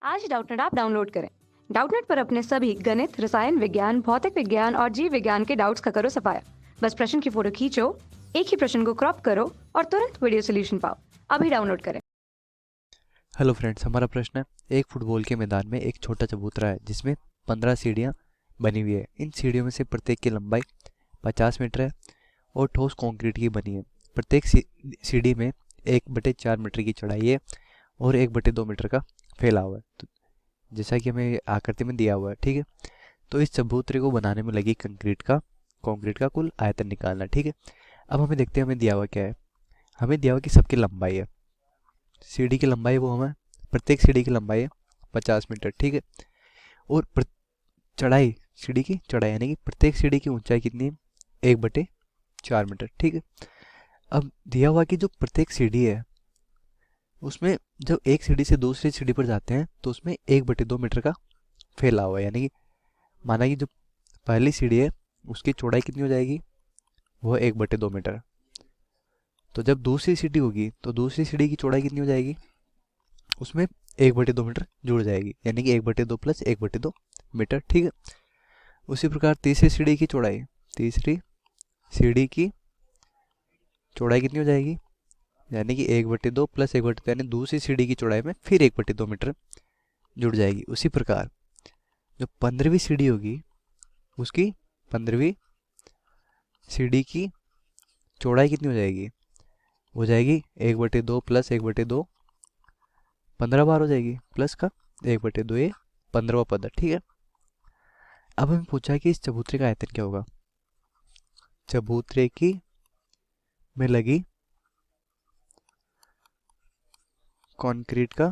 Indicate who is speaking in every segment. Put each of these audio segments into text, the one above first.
Speaker 1: आज Doubtnut app download करें। Doubtnut पर अपने सभी गणित, रसायन विज्ञान, भौतिक विज्ञान और जीव विज्ञान के डाउट्स का करो सफाया। बस प्रश्न की फोटो खींचो, एक ही प्रश्न को क्रॉप करो और तुरंत वीडियो सोल्यूशन पाओ। अभी डाउनलोड करें।
Speaker 2: हेलो फ्रेंड्स, हमारा प्रश्न है, एक फुटबॉल के मैदान में एक छोटा चबूतरा है जिसमें 15 सीढ़ियां बनी हुई है। इन सीढ़ियों में से प्रत्येक की लंबाई 50 मीटर है और ठोस कंक्रीट की बनी है। प्रत्येक सीढ़ी में 1/4 मीटर की चौड़ाई है और 1/2 मीटर का फैलाव है। तो जैसा कि हमें आकृति में दिया हुआ है, ठीक है। तो इस चबूतरे को बनाने में लगी कंक्रीट का कुल आयतन निकालना, ठीक है। अब हमें देखते हैं हमें दिया हुआ क्या है। हमें दिया हुआ कि सबकी लंबाई है, सीढ़ी की लंबाई वो हमें, प्रत्येक सीढ़ी की लंबाई है 50 मीटर, ठीक है। और चढ़ाई, सीढ़ी की चढ़ाई यानी कि प्रत्येक सीढ़ी की ऊंचाई कितनी है, 1/4 मीटर, ठीक है। अब दिया हुआ कि जो प्रत्येक सीढ़ी है उसमें जब एक सीढ़ी से दूसरी सीढ़ी पर जाते हैं तो उसमें 1/2 मीटर का फैलाव है। यानी कि माना कि जो पहली सीढ़ी है उसकी चौड़ाई कितनी हो जाएगी, वो 1/2 मीटर। तो जब दूसरी सीढ़ी होगी तो दूसरी सीढ़ी की चौड़ाई कितनी हो जाएगी, उसमें 1/2 मीटर जुड़ जाएगी, यानी कि 1/2 प्लस 1/2 मीटर, ठीक है। उसी प्रकार तीसरी सीढ़ी की कितनी हो जाएगी, यानी कि 1/2 प्लस 1/2, यानी दूसरी सीढ़ी की चौड़ाई में फिर 1/2 मीटर जुड़ जाएगी। उसी प्रकार जो 15वीं सीढ़ी होगी उसकी 15वीं सीढ़ी की चौड़ाई कितनी हो जाएगी 1/2 प्लस 1/2, 15 बार हो जाएगी, प्लस का 1/2, ये 15वां पद है, ठीक है। अब हमें पूछा है कि इस चबूतरे का आयतन क्या होगा। चबूतरे की में लगी कंक्रीट का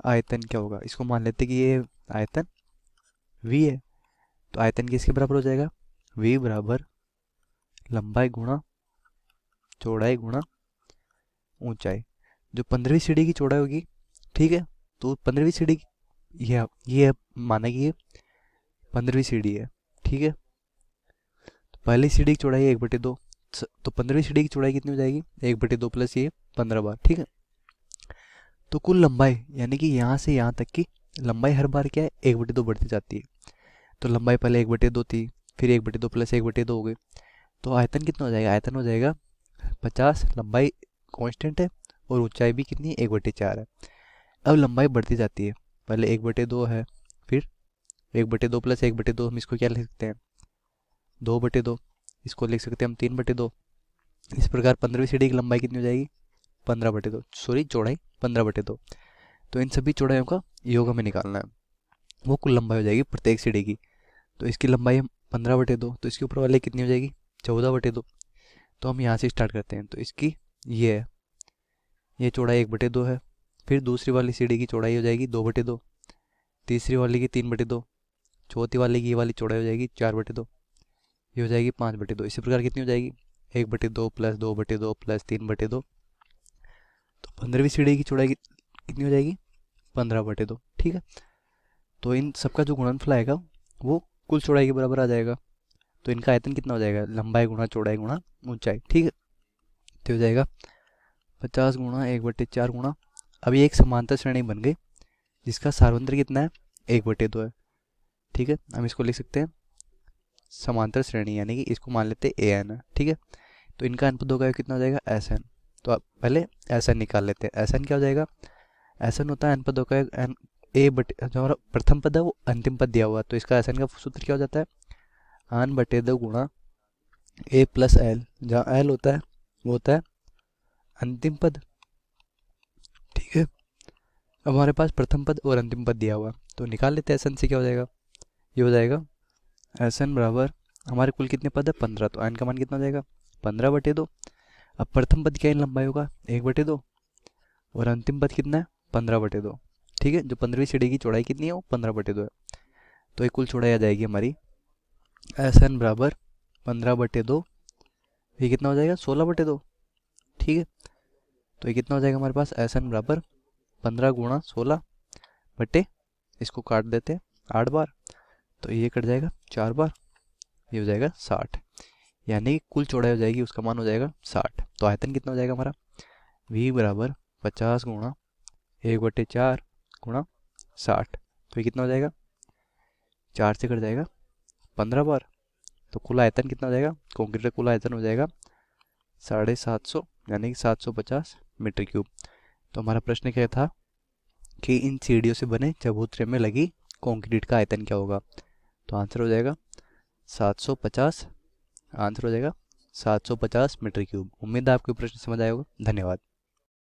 Speaker 2: आयतन क्या होगा। इसको मान लेते कि ये आयतन v है। तो आयतन किसके बराबर हो जाएगा, v बराबर लंबाई गुणा चौड़ाई गुणा ऊंचाई। जो 15वीं सीढ़ी की चौड़ाई होगी, ठीक है, तो 15वीं सीढ़ी ये माना कि ये 15वीं सीढ़ी है, ठीक है। तो पहली सीढ़ी की चौड़ाई है 1/2, तो 15वीं सीढ़ी की चौड़ाई कितनी हो जाएगी, 1/2 प्लस ये 15 बार, ठीक है। तो कुल लंबाई यानी कि यहाँ से यहाँ तक की लंबाई हर बार क्या है, 1/2 बढ़ती जाती है। तो लंबाई पहले 1/2 थी, फिर 1/2 प्लस 1/2 हो गई। तो आयतन कितना हो जाएगा, आयतन हो जाएगा 50। लंबाई कांस्टेंट है और ऊंचाई भी कितनी है, 1/4 है। अब लंबाई बढ़ती जाती है, पहले 1/2 है, फिर 1/2 प्लस 1/2, हम इसको क्या लिख सकते हैं, 2/2। इसको लिख सकते हैं हम 3/2। इस प्रकार 15वीं सीढ़ी की लंबाई कितनी हो जाएगी, 15/2, सॉरी चौड़ाई 15/2। तो इन सभी चौड़ाइयों का योग हमें निकालना है, वो कुल लंबाई हो जाएगी प्रत्येक सीढ़ी की। तो इसकी लंबाई हम 15/2, तो इसके ऊपर वाले कितनी हो जाएगी, 14/2। तो हम यहाँ से स्टार्ट करते हैं। तो इसकी ये है, ये चौड़ाई 1/2 है, फिर दूसरी वाली सीढ़ी की चौड़ाई हो जाएगी 2/2, तीसरी वाली की 3/2, चौथी वाली की ये वाली चौड़ाई हो जाएगी 4/2, ये हो जाएगी 5/2। इसी प्रकार कितनी हो जाएगी, 1/2 प्लस 2/2 प्लस 3/2। तो 15वीं सीढ़ी की चौड़ाई कितनी हो जाएगी, 15/2, ठीक है। तो इन सबका जो गुणनफल आएगा वो कुल चौड़ाई के बराबर आ जाएगा। तो इनका आयतन कितना हो जाएगा, लंबाई गुणा चौड़ाई गुणा ऊंचाई, ठीक है। तो हो जाएगा 50 गुणा 1/4 गुणा, अभी एक समांतर श्रेणी बन गई जिसका सार्वंत्र कितना है, 1/2 है, ठीक है। हम इसको लिख सकते हैं समांतर श्रेणी, यानी कि इसको मान लेते हैं an है, ठीक है। तो इनका n पदों का योग कितना हो जाएगा, Sn। तो आप पहले Sn निकाल लेते हैं। Sn क्या हो जाएगा, Sn होता है n पदों का योग, n जो हमारा प्रथम पद है वो अंतिम पद दिया हुआ है, तो इसका Sn का सूत्र क्या हो जाता है, n/2 गुणा a प्लस l, जहाँ l होता है वो होता है अंतिम पद, ठीक है। अब हमारे पास प्रथम पद और अंतिम पद दिया हुआ, तो निकाल लेते हैं। Sn से क्या हो जाएगा, ये हो जाएगा Sn बराबर, हमारे कुल कितने पद है 15, तो n का मान कितना हो जाएगा 15/2। अब प्रथम पद क्या इन लंबाई होगा 1/2 और अंतिम पद कितना है 15/2, ठीक है। जो 15वीं सीढ़ी की चौड़ाई कितनी है वो 15/2 है। तो एक कुल चौड़ाई आ जाएगी हमारी Sn बराबर 15/2, ये कितना हो जाएगा 16/2, ठीक है। तो ये कितना हो जाएगा हमारे पास, Sn बराबर 15 गुणा 16 बटे, इसको काट देते हैं 8 बार, तो ये कट जाएगा 4 बार, ये हो जाएगा 60, यानी कि कुल चौड़ाई हो जाएगी उसका मान हो जाएगा 60। तो आयतन कितना हो जाएगा हमारा, v बराबर 50 गुणा 1/4 गुणा 60, तो ये कितना हो जाएगा, 4 से कट जाएगा 15 बार, तो कुल आयतन कितना हो जाएगा, कंक्रीट का कुल आयतन हो जाएगा 750 यानी कि 750 मीटर क्यूब। तो हमारा प्रश्न क्या था कि इन सीढ़ियों से बने चबूतरे में लगी कंक्रीट का आयतन क्या होगा, तो आंसर हो जाएगा 750, आंसर हो जाएगा 750 मीटर क्यूब। उम्मीद है आपको प्रश्न समझ आया होगा। धन्यवाद।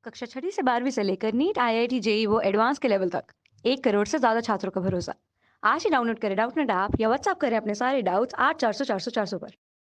Speaker 1: कक्षा 6वीं से 12वीं से लेकर नीट, IIT, जेईई वो एडवांस के लेवल तक 1 करोड़ से ज्यादा छात्रों का भरोसा। आज ही डाउनलोड करें डाउटनेट ऐप या व्हाट्सएप करें अपने सारे डाउट्स 8400 400 400 पर।